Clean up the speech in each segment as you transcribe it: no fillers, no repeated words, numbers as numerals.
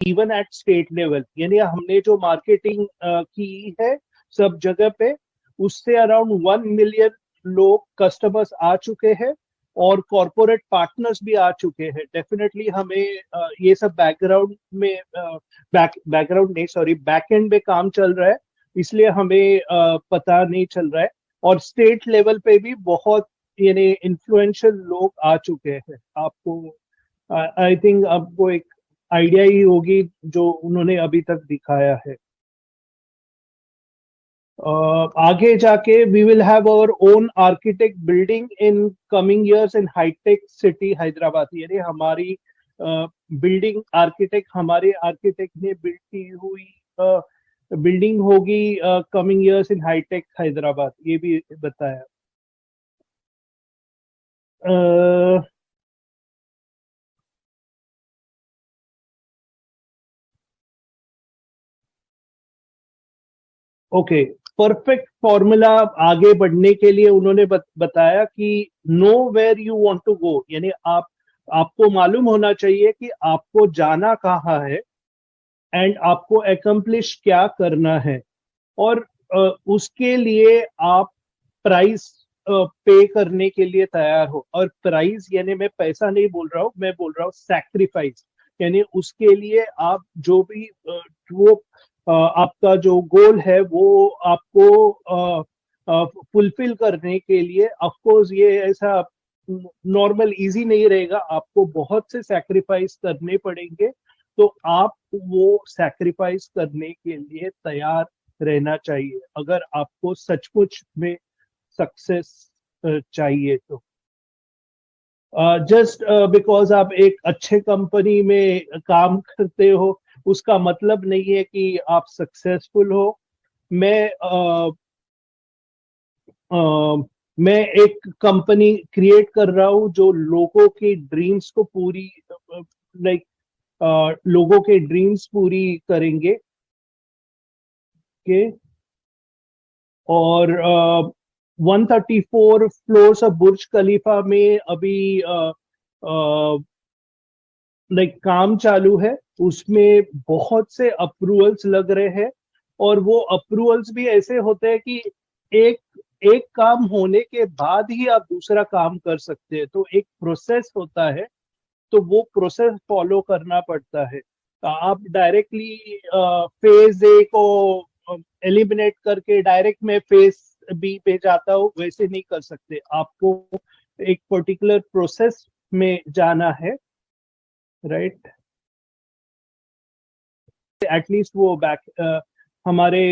Even at state level, यानी हमने जो मार्केटिंग की है सब जगह पे, उससे अराउंड 1 मिलियन लोग कस्टमर्स आ चुके हैं और कॉरपोरेट पार्टनर्स भी आ चुके हैं। डेफिनेटली हमें ये सब बैकग्राउंड में बैकग्राउंड नहीं सॉरी बैक एंड में काम चल रहा है, इसलिए हमें पता नहीं चल रहा है। और स्टेट लेवल पे भी बहुत यानी इन्फ्लुएंशियल लोग आ चुके हैं। आपको आई थिंक आपको एक आइडिया ही होगी जो उन्होंने अभी तक दिखाया है। आगे जाके we will have our own architect building in coming years in hitech city Hyderabad, यानी हमारी बिल्डिंग आर्किटेक्ट हमारे आर्किटेक्ट ने बिल्ड की हुई बिल्डिंग होगी coming years in hitech Hyderabad, ये भी बताया। ओके, परफेक्ट फॉर्मूला आगे बढ़ने के लिए उन्होंने बताया कि know where you want to go, यानी आपको मालूम होना चाहिए कि आपको जाना कहाँ है एंड आपको अकम्प्लिश क्या करना है, और उसके लिए आप प्राइस पे करने के लिए तैयार हो। और प्राइस यानी मैं पैसा नहीं बोल रहा हूँ, मैं बोल रहा हूँ सैक्रिफाइस, यानी उसके लिए आप जो भी वो आपका जो गोल है वो आपको फुलफिल करने के लिए, ऑफ कोर्स ये ऐसा नॉर्मल इजी नहीं रहेगा, आपको बहुत से सैक्रिफाइस करने पड़ेंगे। तो आप वो सैक्रिफाइस करने के लिए तैयार रहना चाहिए अगर आपको सचमुच में सक्सेस चाहिए। तो जस्ट बिकॉज आप एक अच्छे कंपनी में काम करते हो उसका मतलब नहीं है कि आप सक्सेसफुल हो। मैं मैं एक कंपनी क्रिएट कर रहा हूँ जो लोगों के ड्रीम्स को पूरी लाइक लोगों के ड्रीम्स पूरी करेंगे के। और 134 फ्लोर्स ऑफ बुर्ज खलीफा में अभी लाइक काम चालू है, उसमें बहुत से अप्रूवल्स लग रहे हैं, और वो अप्रूवल्स भी ऐसे होते हैं कि एक एक काम होने के बाद ही आप दूसरा काम कर सकते हैं, तो एक प्रोसेस होता है, तो वो प्रोसेस फॉलो करना पड़ता है। आप डायरेक्टली फेज ए को एलिमिनेट करके डायरेक्ट में फेज बी पे जाता हूँ वैसे नहीं कर सकते, आपको एक पर्टिकुलर प्रोसेस में जाना है, राइट। एटलीस्ट वो बैक हमारे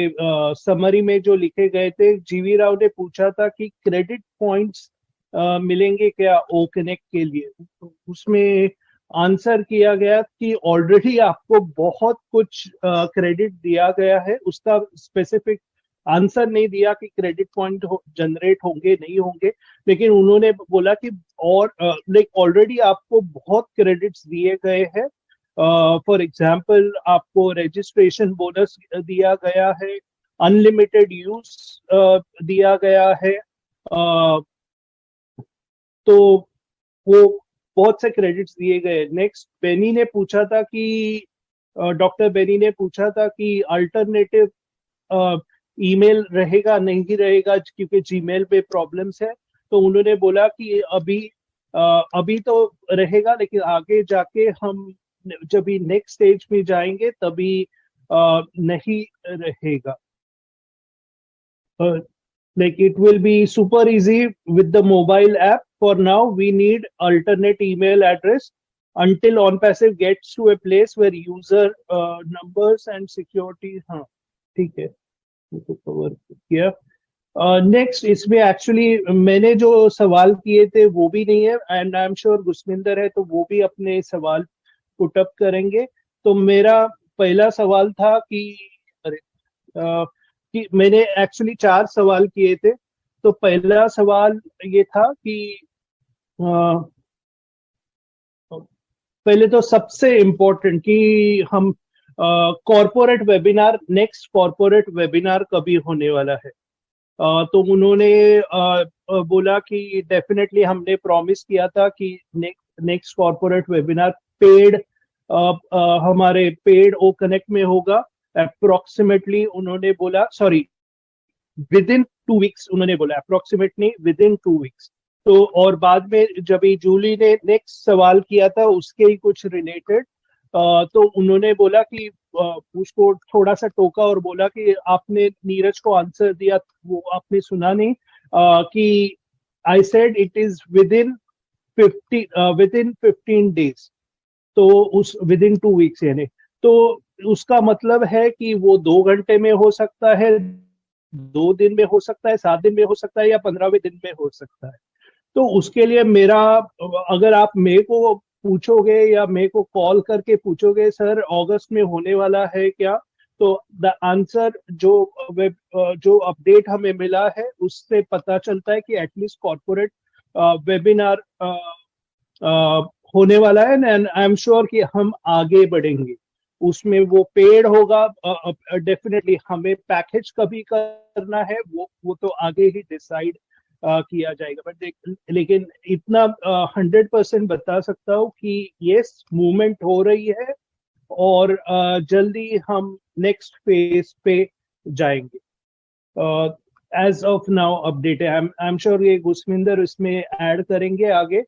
समरी में जो लिखे गए थे, जीवी राव ने पूछा था कि क्रेडिट पॉइंट्स मिलेंगे क्या ओ कनेक्ट के लिए, तो उसमें आंसर किया गया कि ऑलरेडी आपको बहुत कुछ क्रेडिट दिया गया है, उसका स्पेसिफिक आंसर नहीं दिया कि क्रेडिट पॉइंट जनरेट होंगे नहीं होंगे, लेकिन उन्होंने बोला कि और लाइक ऑलरेडी आपको बहुत क्रेडिट्स दिए गए हैं। फॉर एग्जाम्पल आपको रजिस्ट्रेशन बोनस दिया गया है, अनलिमिटेड यूज दिया गया है, तो वो बहुत से क्रेडिट्स दिए गए। नेक्स्ट बेनी ने पूछा था कि डॉक्टर बेनी ने पूछा था कि अल्टरनेटिव ईमेल रहेगा नहीं रहेगा क्योंकि जीमेल पे प्रॉब्लम्स है, तो उन्होंने बोला कि अभी तो रहेगा, लेकिन आगे जाके हम जब भी नेक्स्ट स्टेज में जाएंगे तभी नहीं रहेगा। Like it will be super easy with the mobile app. For now, we need alternate email address until OnPassive gets to a place where user numbers and security, हाँ ठीक है, तो कवर किया। नेक्स्ट इसमें एक्चुअली मैंने जो सवाल किए थे वो भी नहीं है, एंड आई एम श्योर गुस्मिंदर है तो वो भी अपने सवाल पुट अप करेंगे। तो मेरा पहला सवाल था कि अरे कि मैंने एक्चुअली 4 सवाल किए थे। तो पहला सवाल ये था कि पहले तो सबसे इम्पोर्टेंट कि हम corporate webinar, next corporate webinar कभी होने वाला है। तो उन्होंने बोला कि डेफिनेटली हमने प्रॉमिस किया था कि नेक्स्ट कॉरपोरेट वेबिनार पेड हमारे पेड ओ कनेक्ट में होगा अप्रोक्सीमेटली, उन्होंने बोला, सॉरी, विद इन 2 वीक्स उन्होंने बोला, अप्रोक्सीमेटली विद इन 2 वीक्स। तो और बाद में जब ये जूली ने नेक्स्ट सवाल किया था उसके ही कुछ रिलेटेड, तो उन्होंने बोला कि उसको थोड़ा सा टोका और बोला कि आपने नीरज को आंसर दिया, वो आपने सुना नहीं, कि I said it is with in 15 days. तो उस विद इन 2 वीक्स यानी, तो उसका मतलब है कि वो 2 घंटे में हो सकता है, 2 दिन में हो सकता है, 7 दिन में हो सकता है, या 15वें दिन में हो सकता है। तो उसके लिए मेरा, अगर आप मेरे को पूछोगे या मेरे को कॉल करके पूछोगे सर अगस्त में होने वाला है क्या, तो द आंसर जो अपडेट हमें मिला है उससे पता चलता है कि एटलीस्ट कॉर्पोरेट वेबिनार होने वाला है, एंड आई एम श्योर कि हम आगे बढ़ेंगे उसमें। वो पेड होगा, डेफिनेटली हमें पैकेज कभी करना है वो तो आगे ही डिसाइड किया जाएगा। बट लेकिन इतना 100% बता सकता हूँ कि ये मूवमेंट हो रही है और जल्दी हम नेक्स्ट फेज पे जाएंगे। एज ऑफ नाउ अपडेट है, आई एम श्योर ये गुस्मिंदर इसमें ऐड करेंगे आगे।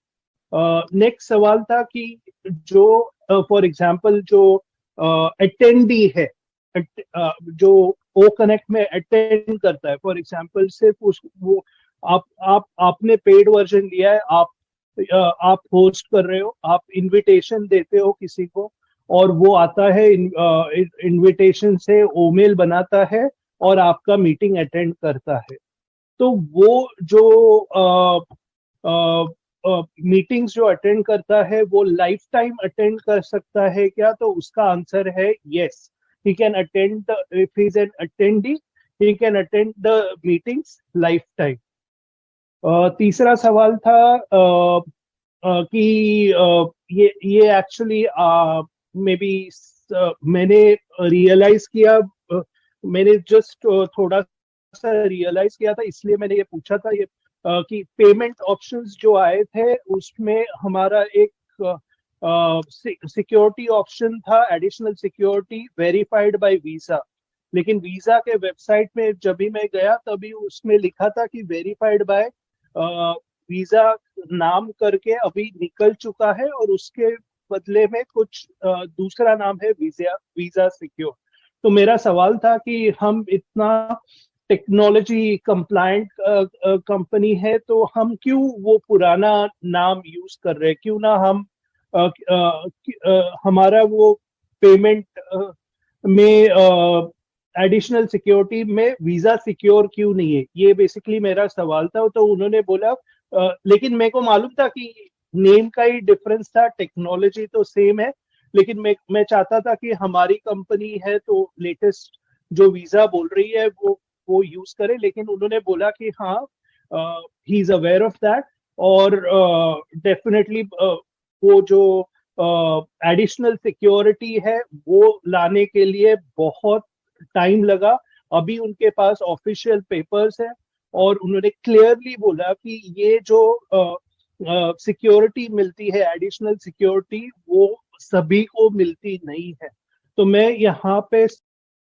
नेक्स्ट सवाल था कि जो फॉर एग्जांपल जो अटेंडी है, जो ओ कनेक्ट में अटेंड करता है, फॉर एग्जांपल सिर्फ उस वो आपने पेड वर्जन लिया है, आप होस्ट कर रहे हो, आप इनविटेशन देते हो किसी को, और वो आता है इनविटेशन से ओमेल बनाता है और आपका मीटिंग अटेंड करता है। तो वो जो मीटिंग्स जो अटेंड करता है वो लाइफ टाइम अटेंड कर सकता है क्या? तो उसका आंसर है yes, he can attend, if he is an attendee he can attend the meetings life time. तीसरा सवाल था कि ये एक्चुअली मे बी मैंने रियलाइज किया, मैंने जस्ट थोड़ा सा रियलाइज किया था, इसलिए मैंने ये पूछा था ये कि पेमेंट ऑप्शंस जो आए थे उसमें हमारा एक सिक्योरिटी ऑप्शन था, additional security verified bye visa. लेकिन वीजा के वेबसाइट में जब भी मैं गया तभी उसमें लिखा था कि वेरीफाइड बाय वीजा नाम करके अभी निकल चुका है, और उसके बदले में कुछ दूसरा नाम है वीजा सिक्योर। तो मेरा सवाल था कि हम इतना टेक्नोलॉजी कंप्लायंट कंपनी है तो हम क्यों वो पुराना नाम यूज कर रहे हैं, क्यों ना हम हमारा वो पेमेंट में एडिशनल सिक्योरिटी में वीजा सिक्योर क्यों नहीं है, ये बेसिकली मेरा सवाल था। तो उन्होंने बोला लेकिन मेरे को मालूम था कि नेम का ही डिफरेंस था, टेक्नोलॉजी तो सेम है, लेकिन मैं चाहता था कि हमारी कंपनी है तो लेटेस्ट जो वीजा बोल रही है वो यूज करे। लेकिन उन्होंने बोला कि हाँ, he is aware of that, और डेफिनेटली वो जो एडिशनल सिक्योरिटी है वो लाने के लिए बहुत टाइम लगा। अभी उनके पास ऑफिशियल पेपर्स है और उन्होंने क्लियरली बोला कि ये जो सिक्योरिटी मिलती है, एडिशनल सिक्योरिटी, वो सभी को मिलती नहीं है। तो मैं यहाँ पे